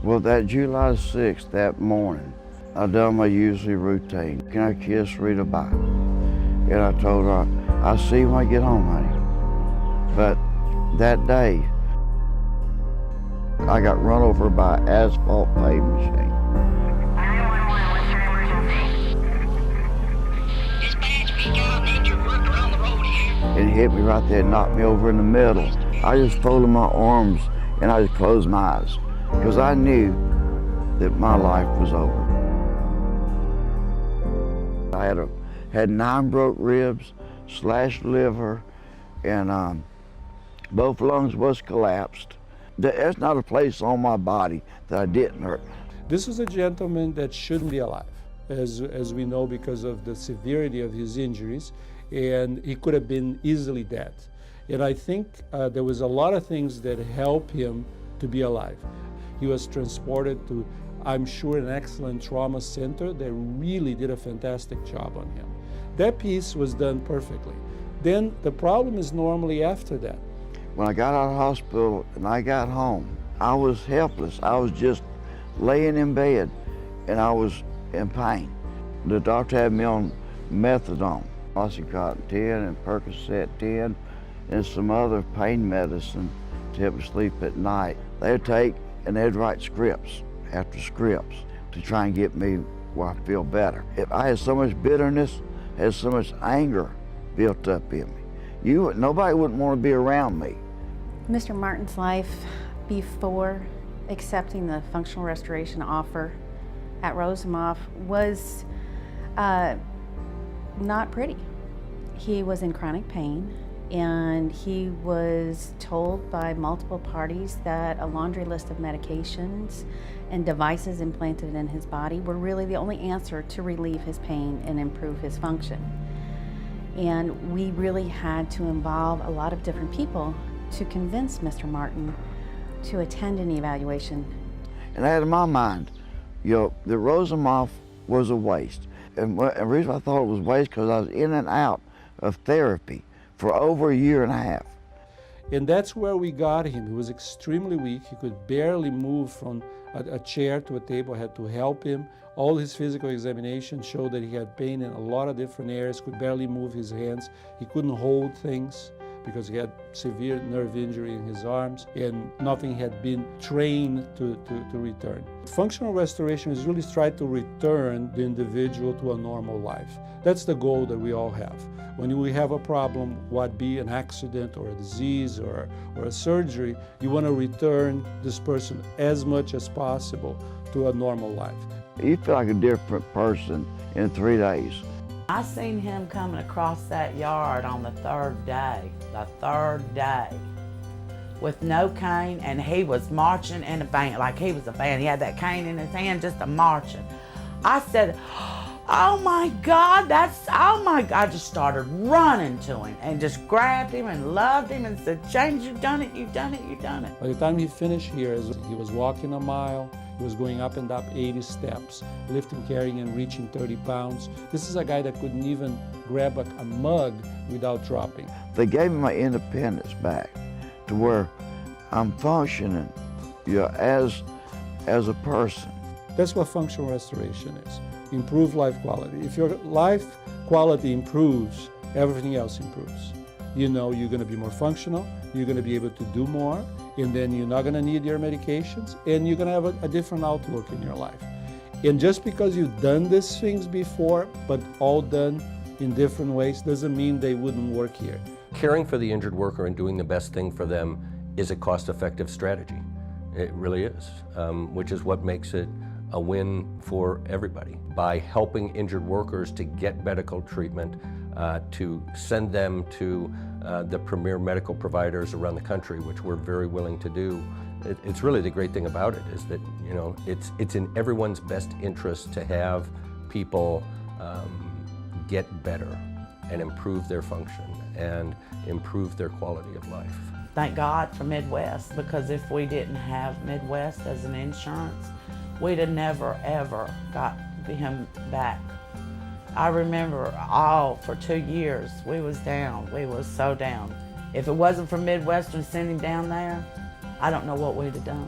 Well, that July 6th, that morning, I done my usual routine. Can I kiss Rita bye? And I told her, I'll see you when I get home, honey. But that day, I got run over by an asphalt paving machine. 911, what's your emergency? Dispatch, we got an injured worker on the road here. And it hit me right there and knocked me over in the middle. I just folded my arms and I just closed my eyes because I knew that my life was over. I had 9 broke ribs, slashed liver, and both lungs was collapsed. There's not a place on my body that I didn't hurt. This was a gentleman that shouldn't be alive, as we know, because of the severity of his injuries, and he could have been easily dead. And I think there was a lot of things that helped him to be alive. He was transported to, I'm sure, an excellent trauma center. They really did a fantastic job on him. That piece was done perfectly. Then the problem is normally after that. When I got out of the hospital and I got home, I was helpless. I was just laying in bed and I was in pain. The doctor had me on methadone, Oxycontin 10 and Percocet 10 and some other pain medicine to help me sleep at night. They'd take and they'd write scripts after scripts to try and get me where I feel better. If I had so much bitterness, had so much anger built up in me, nobody wouldn't want to be around me. Mr. Martin's life before accepting the functional restoration offer at Rosenhoff was not pretty. He was in chronic pain, and he was told by multiple parties that a laundry list of medications and devices implanted in his body were really the only answer to relieve his pain and improve his function. And we really had to involve a lot of different people to convince Mr. Martin to attend an evaluation. And I had in my mind, the Rosenhoff was a waste. And the reason I thought it was a waste because I was in and out of therapy for over a year and a half. And that's where we got him. He was extremely weak. He could barely move from a chair to a table. I had to help him. All his physical examination showed that he had pain in a lot of different areas, could barely move his hands. He couldn't hold things because he had severe nerve injury in his arms, and nothing had been trained to return. Functional restoration is really trying to return the individual to a normal life. That's the goal that we all have. When we have a problem, what be an accident or a disease or a surgery, you want to return this person as much as possible to a normal life. You feel like a different person in 3 days. I seen him coming across that yard on the third day, with no cane, and he was marching in a band, like he was a band. He had that cane in his hand, just a marching. I said, oh my God, oh my God. I just started running to him and just grabbed him and loved him and said, James, you've done it, you've done it, you've done it. By the time he finished here, he was walking a mile. He was going up and up 80 steps, lifting, carrying, and reaching 30 pounds. This is a guy that couldn't even grab a mug without dropping. They gave me my independence back to where I'm functioning as a person. That's what functional restoration is. Improve life quality. If your life quality improves, everything else improves. You're going to be more functional, you're going to be able to do more, and then you're not going to need your medications, and you're going to have a different outlook in your life. And just because you've done these things before, but all done in different ways, doesn't mean they wouldn't work here. Caring for the injured worker and doing the best thing for them is a cost-effective strategy. It really is, which is what makes it a win for everybody. By helping injured workers to get medical treatment, to send them to the premier medical providers around the country, which we're very willing to do. It's really the great thing about it is that it's in everyone's best interest to have people get better and improve their function and improve their quality of life. Thank God for Midwest, because if we didn't have Midwest as an insurance, we'd have never ever got him back. I remember for 2 years, we was down. We was so down. If it wasn't for Midwest and sending him down there, I don't know what we'd have done.